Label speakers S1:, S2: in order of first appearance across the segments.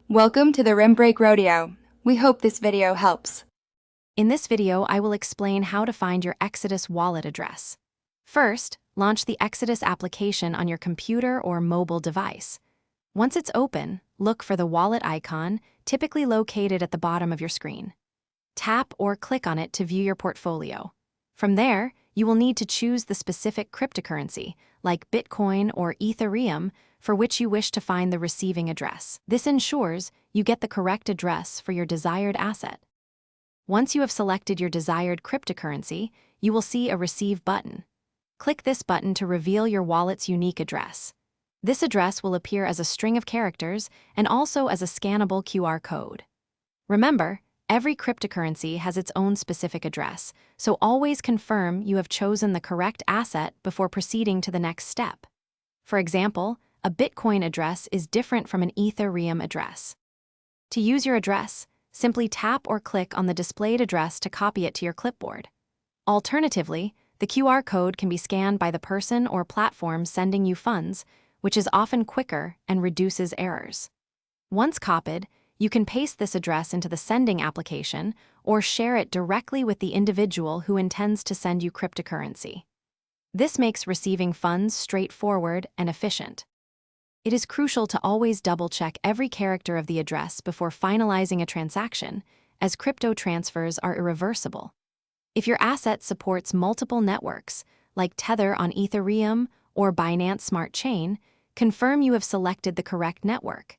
S1: Welcome to the Rim Break Rodeo. We hope this video helps.
S2: In this video, I will explain how to find your Exodus wallet address. First, launch the Exodus application on your computer or mobile device. Once it's open, look for the wallet icon, typically located at the bottom of your screen. Tap or click on it to view your portfolio. From there, you will need to choose the specific cryptocurrency, like Bitcoin or Ethereum, for which you wish to find the receiving address. This ensures you get the correct address for your desired asset. Once you have selected your desired cryptocurrency, you will see a Receive button. Click this button to reveal your wallet's unique address. This address will appear as a string of characters and also as a scannable QR code. Remember, every cryptocurrency has its own specific address, so always confirm you have chosen the correct asset before proceeding to the next step. For example, a Bitcoin address is different from an Ethereum address. To use your address, simply tap or click on the displayed address to copy it to your clipboard. Alternatively, the QR code can be scanned by the person or platform sending you funds, which is often quicker and reduces errors. Once copied, you can paste this address into the sending application or share it directly with the individual who intends to send you cryptocurrency. This makes receiving funds straightforward and efficient. It is crucial to always double-check every character of the address before finalizing a transaction, as crypto transfers are irreversible. If your asset supports multiple networks, like Tether on Ethereum or Binance Smart Chain, confirm you have selected the correct network.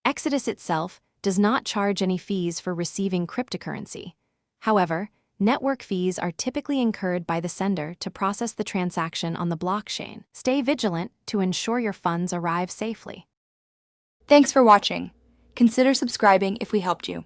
S2: Exodus itself does not charge any fees for receiving cryptocurrency. However, network fees are typically incurred by the sender to process the transaction on the blockchain. Stay vigilant to ensure your funds arrive safely.
S1: Thanks for watching. Consider subscribing if we helped you.